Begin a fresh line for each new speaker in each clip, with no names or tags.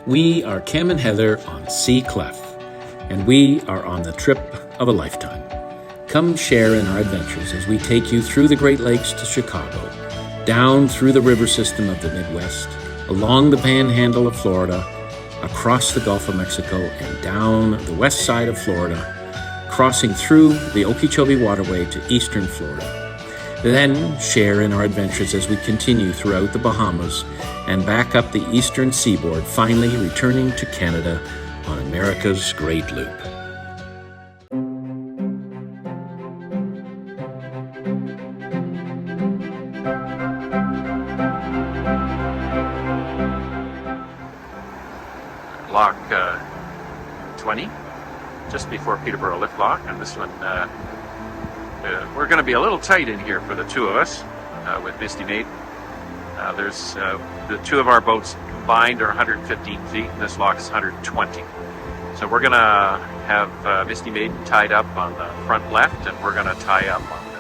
We are Cam and Heather on Sea Clef, and we are on the trip of a lifetime. Come share in our adventures as we take you through the Great Lakes to Chicago, down through the river system of the Midwest, along the panhandle of Florida, across the Gulf of Mexico, and down the west side of Florida, crossing through the Otonabee Waterway to eastern Florida. Then share in our adventures as we continue throughout the Bahamas and back up the eastern seaboard, finally returning to Canada on America's Great Loop.
Lock 20, just before Peterborough Liftlock, and this one, we're going to be a little tight in here for the two of us with Misty Maiden. There's the two of our boats combined are 115 feet, and this lock is 120. So we're going to have Misty Maiden tied up on the front left, and we're going to tie up on the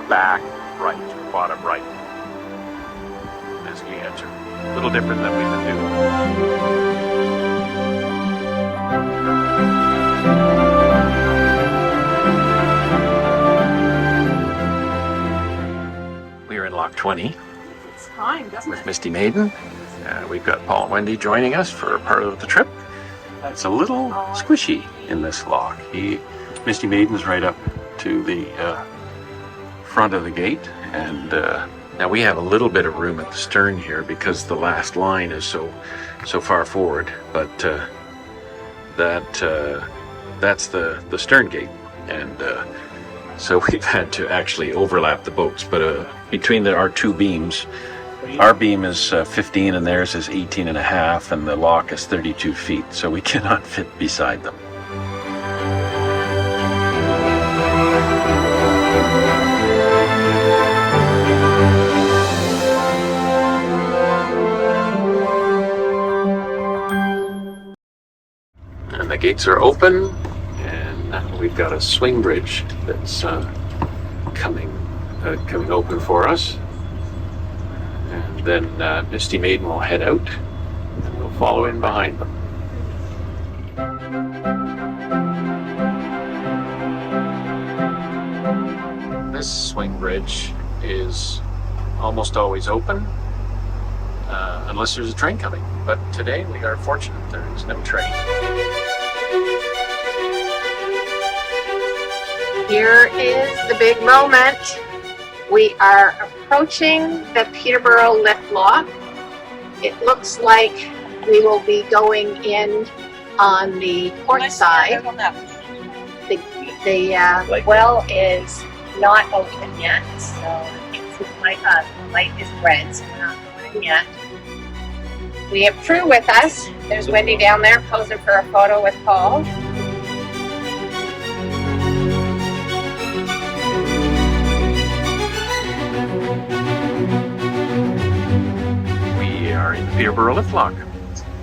back right, bottom right, as we enter. A little different than we've been doing. We're in Lock 20 with Misty Maiden. We've got Paul and Wendy joining us for part of the trip. It's a little squishy in this lock. Misty Maiden's right up to the front of the gate, and now we have a little bit of room at the stern here because the last line is so far forward, but that's the stern gate, and so we've had to actually overlap the boats, but between our two beams, our beam is 15 and theirs is 18 and a half, and the lock is 32 feet, so we cannot fit beside them. And the gates are open, and we've got a swing bridge that's coming open for us. And then Misty Maiden will head out, and we'll follow in behind them. This swing bridge is almost always open, unless there's a train coming. But today we are fortunate there is no train.
Here is the big moment. We are approaching the Peterborough Liftlock. It looks like we will be going in on the port side. The well is not open yet, so the light is red, so we're not going in yet. We have crew with us. There's Wendy down there posing for a photo with Paul.
We are in the Peterborough Liftlock,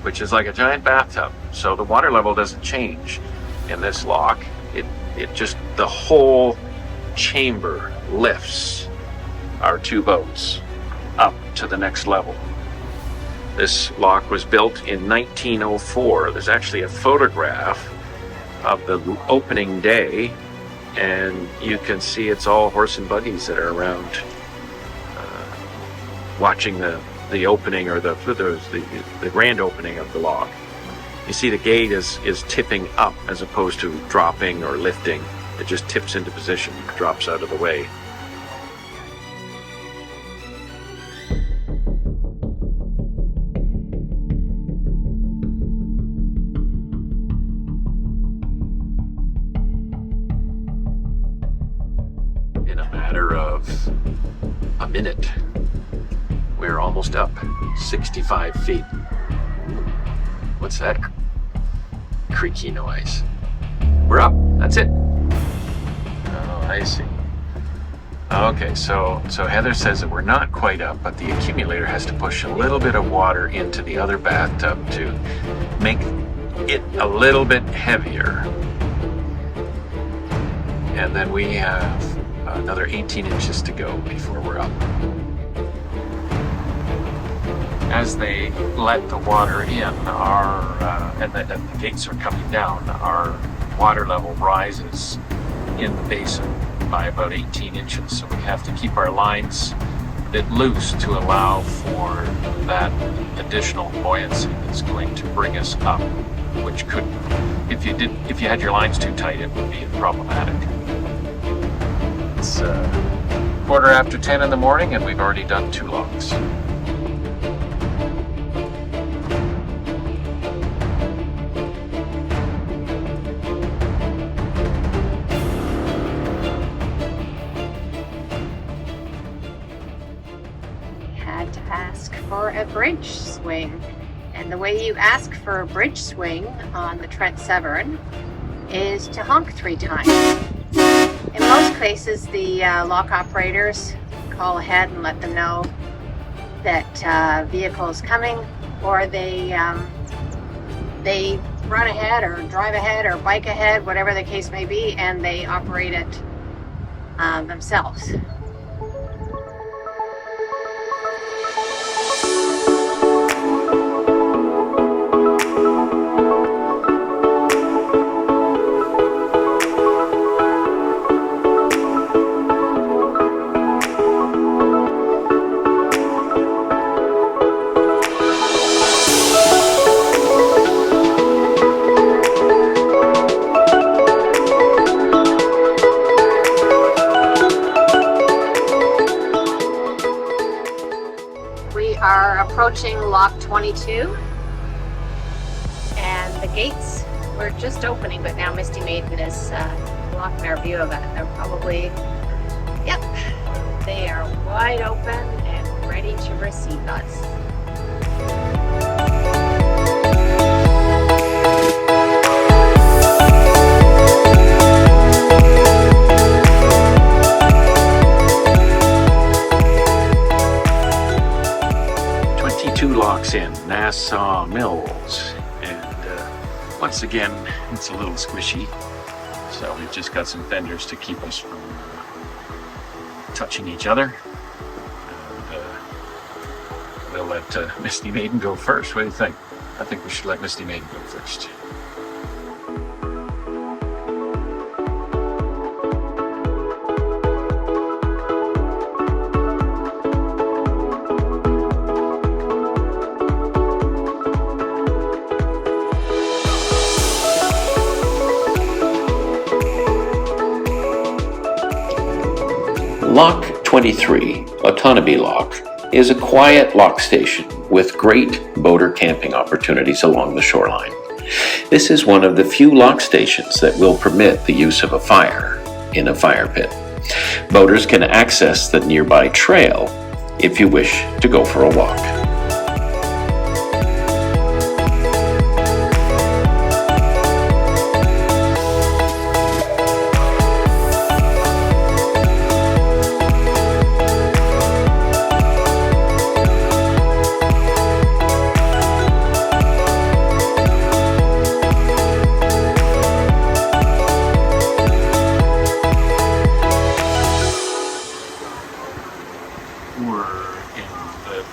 which is like a giant bathtub. So the water level doesn't change in this lock. It just, the whole chamber lifts our two boats up to the next level. This lock was built in 1904. There's actually a photograph of the opening day, and you can see it's all horse and buggies that are around watching the opening, or the grand opening of the lock. You see the gate is tipping up as opposed to dropping or lifting. It just tips into position, drops out of the way. In a matter of a minute, we're almost up 65 feet. What's that creaky noise? We're up, that's it. Oh, I see. Okay, so Heather says that we're not quite up, but the accumulator has to push a little bit of water into the other bathtub to make it a little bit heavier. And then we have another 18 inches to go before we're up. as they let the water in, and the gates are coming down, our water level rises in the basin by about 18 inches. So we have to keep our lines a bit loose to allow for that additional buoyancy that's going to bring us up, which could, if you had your lines too tight, it would be problematic. It's 10:15 in the morning, and we've already done 2 locks.
Had to ask for a bridge swing, and the way you ask for a bridge swing on the Trent Severn is to honk 3 times. In most cases, the lock operators call ahead and let them know that vehicle is coming, or they run ahead or drive ahead or bike ahead, whatever the case may be, and they operate it themselves. Approaching Lock 22, and the gates were just opening, but now Misty Maiden is blocking our view of it. They're probably, yep, they are wide open and ready to receive us.
Locks in Nassau Mills, and once again it's a little squishy, so we've just got some fenders to keep us from touching each other, and we'll let Misty Maiden go first. What do you think? I think we should let Misty Maiden go first.
Lock 23, Otonabee Lock, is a quiet lock station with great boater camping opportunities along the shoreline. This is one of the few lock stations that will permit the use of a fire in a fire pit. Boaters can access the nearby trail if you wish to go for a walk.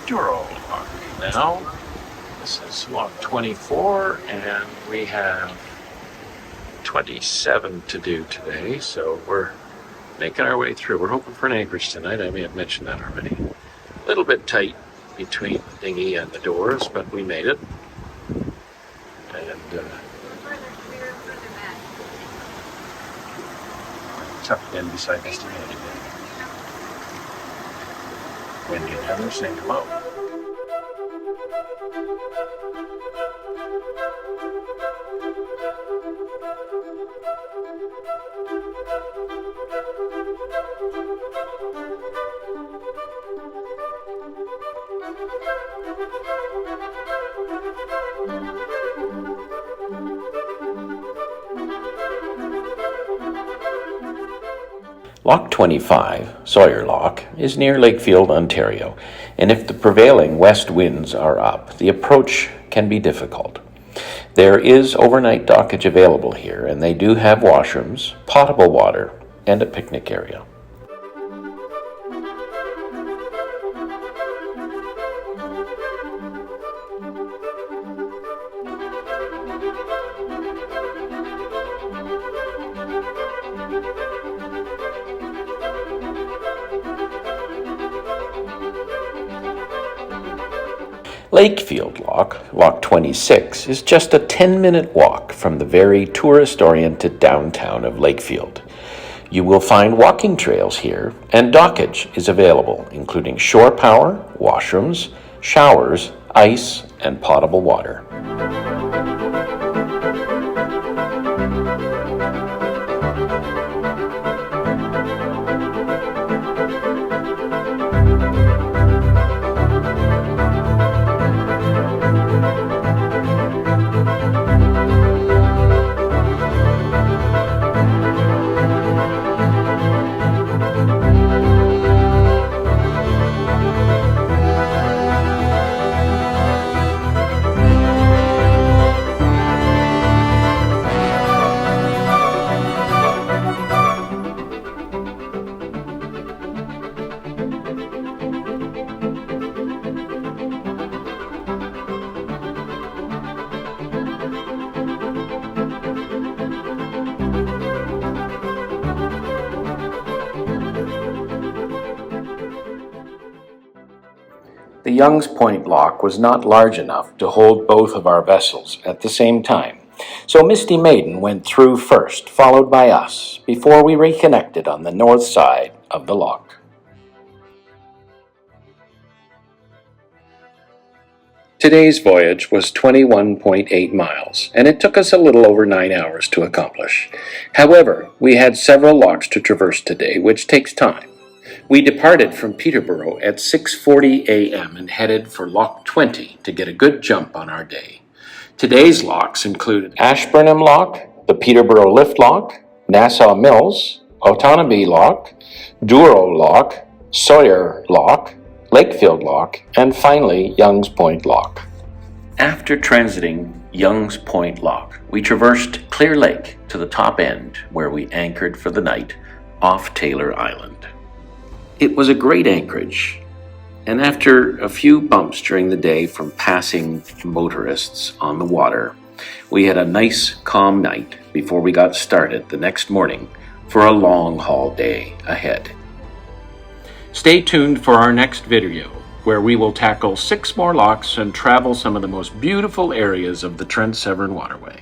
Douro Lock now. This is Lock 24, and we have 27 to do today, so we're making our way through. We're hoping for an anchorage tonight. I may have mentioned that already. A little bit tight between the dinghy and the doors, but we made it. And tucked in beside Misty Maiden. Wendy and Heather saying hello.
Lock 25, Sawyer Lock, is near Lakefield, Ontario, and if the prevailing west winds are up, the approach can be difficult. There is overnight dockage available here, and they do have washrooms, potable water, and a picnic area. Lakefield Lock, Lock 26, is just a 10-minute walk from the very tourist-oriented downtown of Lakefield. You will find walking trails here, and dockage is available, including shore power, washrooms, showers, ice, and potable water. The Young's Point Lock was not large enough to hold both of our vessels at the same time, so Misty Maiden went through first, followed by us, before we reconnected on the north side of the lock. Today's voyage was 21.8 miles, and it took us a little over 9 hours to accomplish. However, we had several locks to traverse today, which takes time. We departed from Peterborough at 6:40 a.m. and headed for Lock 20 to get a good jump on our day. Today's locks included Ashburnham Lock, the Peterborough Liftlock, Nassau Mills, Otonabee Lock, Douro Lock, Sawyer Lock, Lakefield Lock, and finally Young's Point Lock. After transiting Young's Point Lock, we traversed Clear Lake to the top end, where we anchored for the night off Taylor Island. It was a great anchorage, and after a few bumps during the day from passing motorists on the water, we had a nice, calm night before we got started the next morning for a long-haul day ahead. Stay tuned for our next video, where we will tackle 6 more locks and travel some of the most beautiful areas of the Trent Severn Waterway.